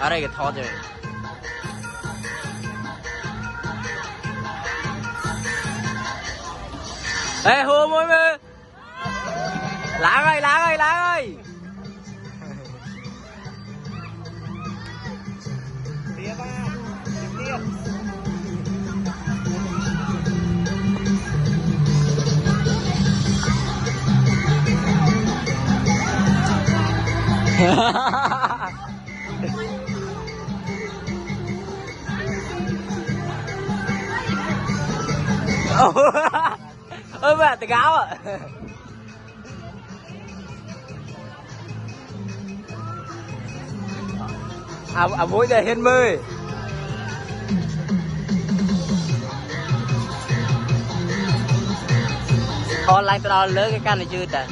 ở đây cái thọ rồi ê hô môi mơ láng ơi Tiếp ba tiếp ôi mẹ tao gáo à mũi đây hết mơ online tao lớn cái căn này chưa ta